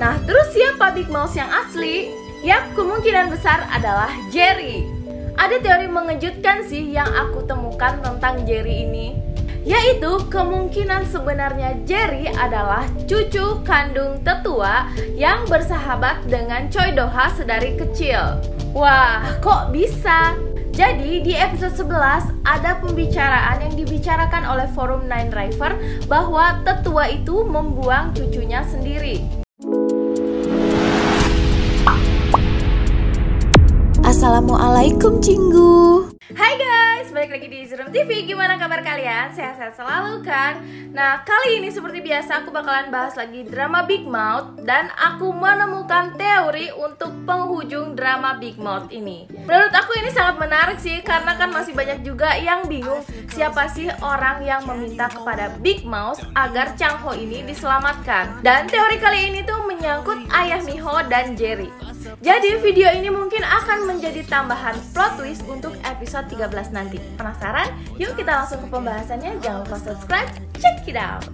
Nah, terus siapa Big Mouse yang asli? Yap, kemungkinan besar adalah Jerry. Ada teori mengejutkan sih yang aku temukan tentang Jerry ini, yaitu kemungkinan sebenarnya Jerry adalah cucu kandung tetua yang bersahabat dengan Choi Do-ha sedari kecil. Wah, kok bisa? Jadi di episode 11 ada pembicaraan yang dibicarakan oleh forum Nine River bahwa tetua itu membuang cucunya sendiri. Assalamualaikum Cinggu. Hai guys, balik lagi di Zerum TV. Gimana kabar kalian? Sehat-sehat selalu kan? Nah, kali ini seperti biasa aku bakalan bahas lagi drama Big Mouth. Dan aku menemukan teori untuk penghujung drama Big Mouth ini. Menurut aku ini sangat menarik sih, karena kan masih banyak juga yang bingung siapa sih orang yang meminta kepada Big Mouth agar Chang Ho ini diselamatkan. Dan teori kali ini tuh menyangkut ayah Miho dan Jerry. Jadi video ini mungkin akan menjadi tambahan plot twist untuk episode 13 nanti. Penasaran? Yuk kita langsung ke pembahasannya. Jangan lupa subscribe, check it out.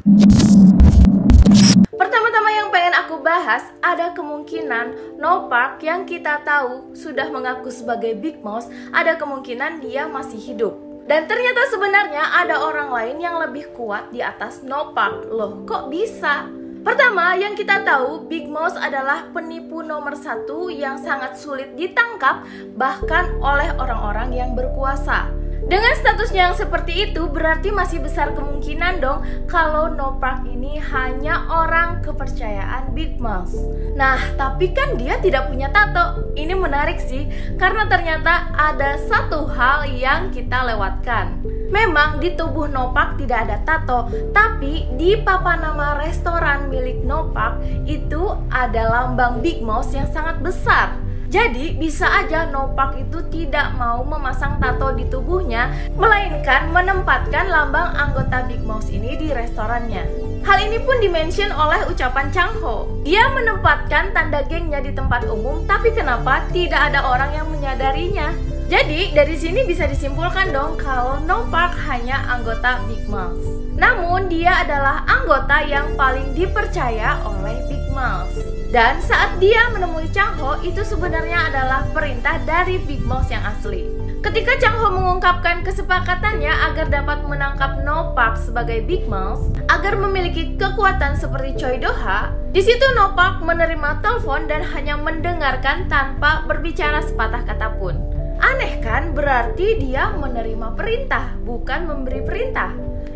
Pertama-tama yang pengen aku bahas, ada kemungkinan No Park yang kita tahu sudah mengaku sebagai Big Mouse, ada kemungkinan dia masih hidup. Dan ternyata sebenarnya ada orang lain yang lebih kuat di atas No Park. Loh, kok bisa? Pertama, yang kita tahu, Big Mouse adalah penipu nomor 1 yang sangat sulit ditangkap bahkan oleh orang-orang yang berkuasa. Dengan statusnya yang seperti itu, berarti masih besar kemungkinan dong kalau No Park ini hanya orang kepercayaan Big Mouse. Nah, tapi kan dia tidak punya tato. Ini menarik sih, karena ternyata ada satu hal yang kita lewatkan. Memang di tubuh No Park tidak ada tato, tapi di papan nama restoran milik No Park itu ada lambang Big Mouse yang sangat besar. Jadi bisa aja No Park itu tidak mau memasang tato di tubuhnya, melainkan menempatkan lambang anggota Big Mouse ini di restorannya. Hal ini pun dimention oleh ucapan Chang Ho. Dia menempatkan tanda gengnya di tempat umum, tapi kenapa tidak ada orang yang menyadarinya? Jadi dari sini bisa disimpulkan dong kalau No Park hanya anggota Big Mouse. Namun dia adalah anggota yang paling dipercaya oleh Big Mouse. Dan saat dia menemui Chang Ho, itu sebenarnya adalah perintah dari Big Mouse yang asli. Ketika Chang Ho mengungkapkan kesepakatannya agar dapat menangkap No Park sebagai Big Mouse, agar memiliki kekuatan seperti Choi Do-ha, di situ No Park menerima telepon dan hanya mendengarkan tanpa berbicara sepatah kata pun. Aneh kan? Berarti dia menerima perintah, bukan memberi perintah.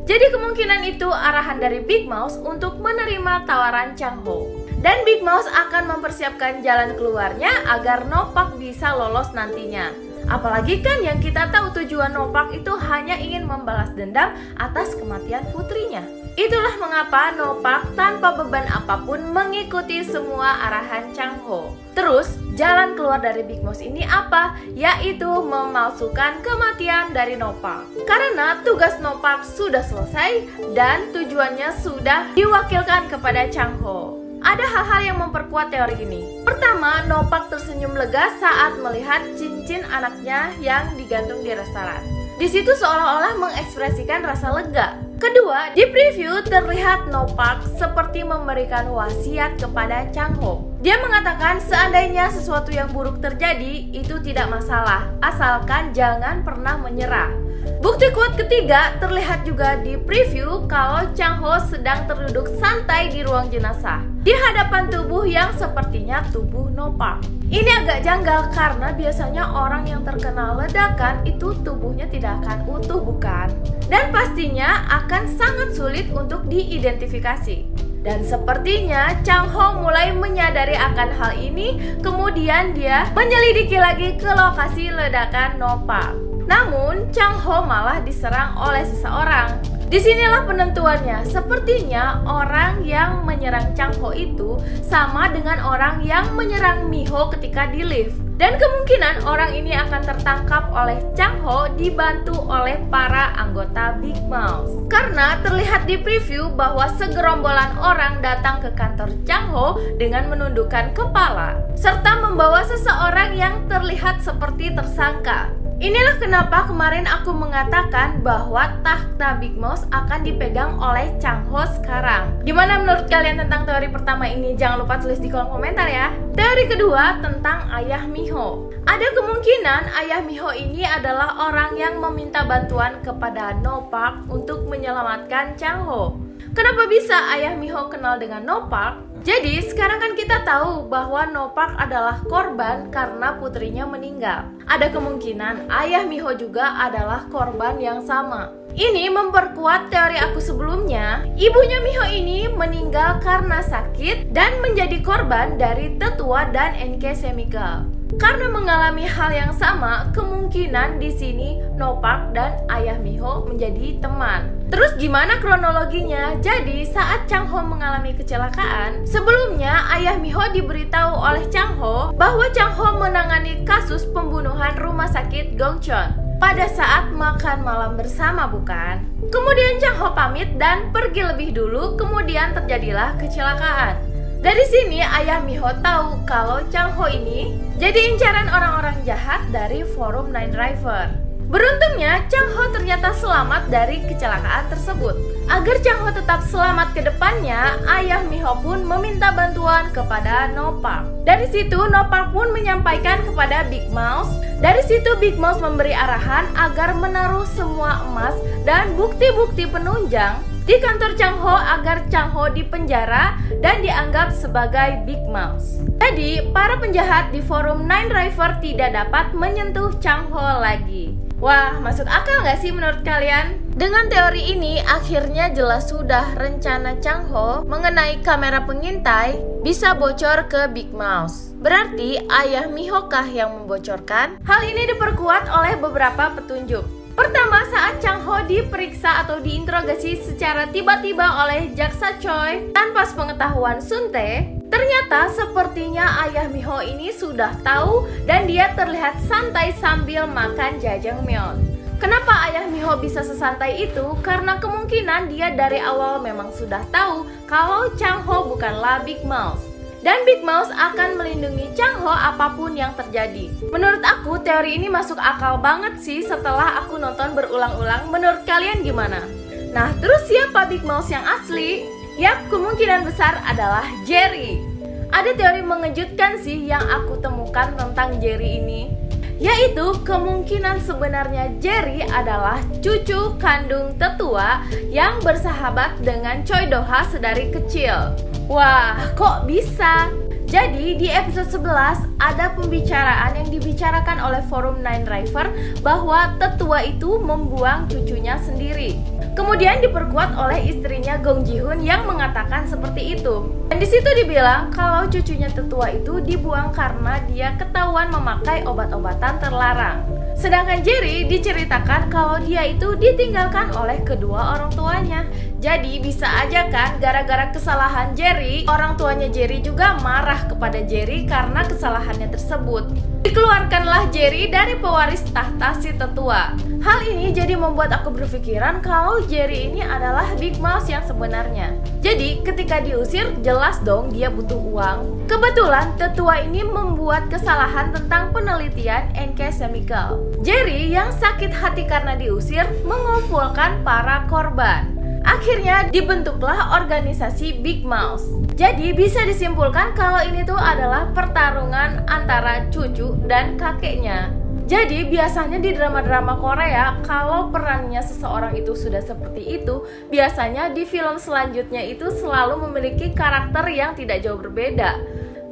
Jadi kemungkinan itu arahan dari Big Mouse untuk menerima tawaran Chang Ho. Dan Big Mouse akan mempersiapkan jalan keluarnya agar No Park bisa lolos nantinya. Apalagi kan yang kita tahu tujuan No Park itu hanya ingin membalas dendam atas kematian putrinya. Itulah mengapa No Park tanpa beban apapun mengikuti semua arahan Chang Ho. Terus, jalan keluar dari Big Mouse ini apa? Yaitu memalsukan kematian dari No Park. Karena tugas No Park sudah selesai dan tujuannya sudah diwakilkan kepada Chang Ho. Ada hal-hal yang memperkuat teori ini. Pertama, No Park tersenyum lega saat melihat cincin anaknya yang digantung di restoran. Di situ seolah-olah mengekspresikan rasa lega. Kedua, di preview terlihat No Park seperti memberikan wasiat kepada Chang Ho. Dia mengatakan seandainya sesuatu yang buruk terjadi, itu tidak masalah, asalkan jangan pernah menyerah. Bukti kuat ketiga terlihat juga di preview kalau Chang Ho sedang terduduk santai di ruang jenazah, di hadapan tubuh yang sepertinya tubuh No Park. Ini agak janggal karena biasanya orang yang terkena ledakan itu tubuhnya tidak akan utuh, bukan? Dan pastinya akan sangat sulit untuk diidentifikasi. Dan sepertinya Chang Ho mulai menyadari akan hal ini, kemudian dia menyelidiki lagi ke lokasi ledakan No Park. Namun Chang Ho malah diserang oleh seseorang. Disinilah penentuannya. Sepertinya orang yang menyerang Chang Ho itu sama dengan orang yang menyerang Miho ketika di lift. Dan kemungkinan orang ini akan tertangkap oleh Chang Ho dibantu oleh para anggota Big Mouse. Karena terlihat di preview bahwa segerombolan orang datang ke kantor Chang Ho dengan menundukkan kepala serta membawa seseorang yang terlihat seperti tersangka. Inilah kenapa kemarin aku mengatakan bahwa tahta Big Mouse akan dipegang oleh Chang Ho sekarang. Gimana menurut kalian tentang teori pertama ini? Jangan lupa tulis di kolom komentar ya. Teori kedua tentang Ayah Miho. Ada kemungkinan Ayah Miho ini adalah orang yang meminta bantuan kepada No Park untuk menyelamatkan Chang Ho. Kenapa bisa Ayah Miho kenal dengan No Park? Jadi sekarang kan kita tahu bahwa No Park adalah korban karena putrinya meninggal. Ada kemungkinan Ayah Miho juga adalah korban yang sama. Ini memperkuat teori aku sebelumnya. Ibunya Miho ini meninggal karena sakit dan menjadi korban dari Tetua dan NK Chemical. Karena mengalami hal yang sama, kemungkinan di sini No Park dan Ayah Miho menjadi teman. Terus gimana kronologinya? Jadi saat Chang Ho mengalami kecelakaan, sebelumnya Ayah Miho diberitahu oleh Chang Ho bahwa Chang Ho menangani kasus pembunuhan rumah sakit Gongcheon pada saat makan malam bersama, bukan? Kemudian Chang Ho pamit dan pergi lebih dulu, kemudian terjadilah kecelakaan. Dari sini Ayah Miho tahu kalau Chang Ho ini jadi incaran orang-orang jahat dari forum Nine River. Beruntungnya Chang Ho ternyata selamat dari kecelakaan tersebut. Agar Chang Ho tetap selamat ke depannya, Ayah Miho pun meminta bantuan kepada No Park. Dari situ No Park pun menyampaikan kepada Big Mouse. Dari situ Big Mouse memberi arahan agar menaruh semua emas dan bukti-bukti penunjang di kantor Chang Ho agar Chang Ho dipenjara dan dianggap sebagai Big Mouse. Jadi, para penjahat di forum Nine River tidak dapat menyentuh Chang Ho lagi. Wah, masuk akal gak sih menurut kalian? Dengan teori ini, akhirnya jelas sudah rencana Chang Ho mengenai kamera pengintai bisa bocor ke Big Mouse. Berarti Ayah Miho kah yang membocorkan? Hal ini diperkuat oleh beberapa petunjuk. Pertama, saat Chang Ho diperiksa atau diinterogasi secara tiba-tiba oleh Jaksa Choi tanpa sepengetahuan Sun Tae, ternyata sepertinya Ayah Miho ini sudah tahu dan dia terlihat santai sambil makan jajangmyeon. Kenapa Ayah Miho bisa sesantai itu? Karena kemungkinan dia dari awal memang sudah tahu kalau Chang Ho bukanlah Big Mouse. Dan Big Mouse akan melindungi Chang Ho apapun yang terjadi. Menurut aku teori ini masuk akal banget sih setelah aku nonton berulang-ulang. Menurut kalian gimana? Nah, terus siapa Big Mouse yang asli? Yap, kemungkinan besar adalah Jerry. Ada teori mengejutkan sih yang aku temukan tentang Jerry ini, yaitu kemungkinan sebenarnya Jerry adalah cucu kandung Tetua yang bersahabat dengan Choi Do-ha sedari kecil. Wah, kok bisa? Jadi di episode 11 ada pembicaraan yang dibicarakan oleh forum Nine River bahwa Tetua itu membuang cucunya sendiri. Kemudian diperkuat oleh istrinya Gong Ji-hoon yang mengatakan seperti itu. Dan di situ dibilang kalau cucunya Tetua itu dibuang karena dia ketahuan memakai obat-obatan terlarang. Sedangkan Jerry diceritakan kalau dia itu ditinggalkan oleh kedua orang tuanya. Jadi bisa aja kan gara-gara kesalahan Jerry, orang tuanya Jerry juga marah kepada Jerry karena kesalahannya tersebut. Dikeluarkanlah Jerry dari pewaris tahta si Tetua. Hal ini jadi membuat aku berpikiran kalau Jerry ini adalah Big Mouse yang sebenarnya. Jadi ketika diusir jelas dong dia butuh uang. Kebetulan Tetua ini membuat kesalahan tentang penelitian NK Chemical. Jerry yang sakit hati karena diusir mengumpulkan para korban. Akhirnya dibentuklah organisasi Big Mouse. Jadi bisa disimpulkan kalau ini tuh adalah pertarungan antara cucu dan kakeknya. Jadi biasanya di drama-drama Korea kalau perannya seseorang itu sudah seperti itu, biasanya di film selanjutnya itu selalu memiliki karakter yang tidak jauh berbeda.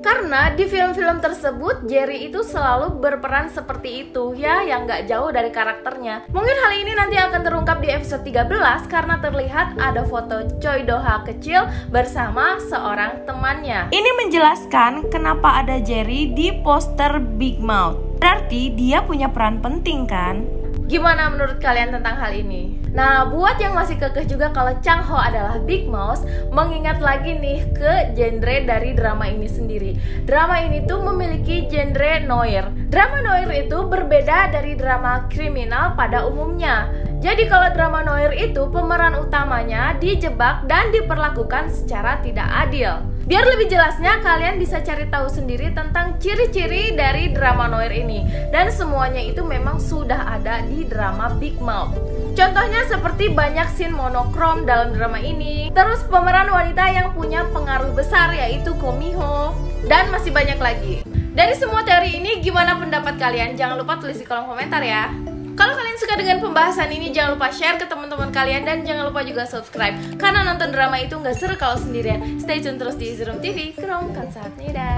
Karena di film-film tersebut Jerry itu selalu berperan seperti itu ya, yang gak jauh dari karakternya. Mungkin hal ini nanti akan terungkap di episode 13 karena terlihat ada foto Choi Do-ha kecil bersama seorang temannya. Ini menjelaskan kenapa ada Jerry di poster Big Mouth. Berarti dia punya peran penting kan? Gimana menurut kalian tentang hal ini? Nah, buat yang masih kekeh juga kalau Chang Ho adalah Big Mouse, mengingat lagi nih ke genre dari drama ini sendiri. Drama ini tuh memiliki genre noir. Drama noir itu berbeda dari drama kriminal pada umumnya. Jadi kalau drama noir itu pemeran utamanya dijebak dan diperlakukan secara tidak adil. Biar lebih jelasnya, kalian bisa cari tahu sendiri tentang ciri-ciri dari drama noir ini. Dan semuanya itu memang sudah ada di drama Big Mouth. Contohnya seperti banyak scene monokrom dalam drama ini. Terus pemeran wanita yang punya pengaruh besar yaitu Ko Mi-ho. Dan masih banyak lagi. Dari semua teori ini, gimana pendapat kalian? Jangan lupa tulis di kolom komentar ya. Kalau kalian suka dengan pembahasan ini, jangan lupa share ke teman-teman kalian. Dan jangan lupa juga subscribe, karena nonton drama itu nggak seru kalau sendirian. Stay tune terus di Easy Room TV. Krom kamsahamnida.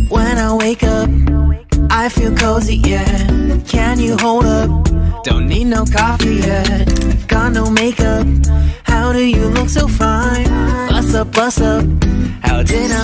When I wake up, I feel cozy, yeah. Can you hold up? Don't need no coffee yet. Got no makeup. How do you look so fine? Bust up, bust up. How did I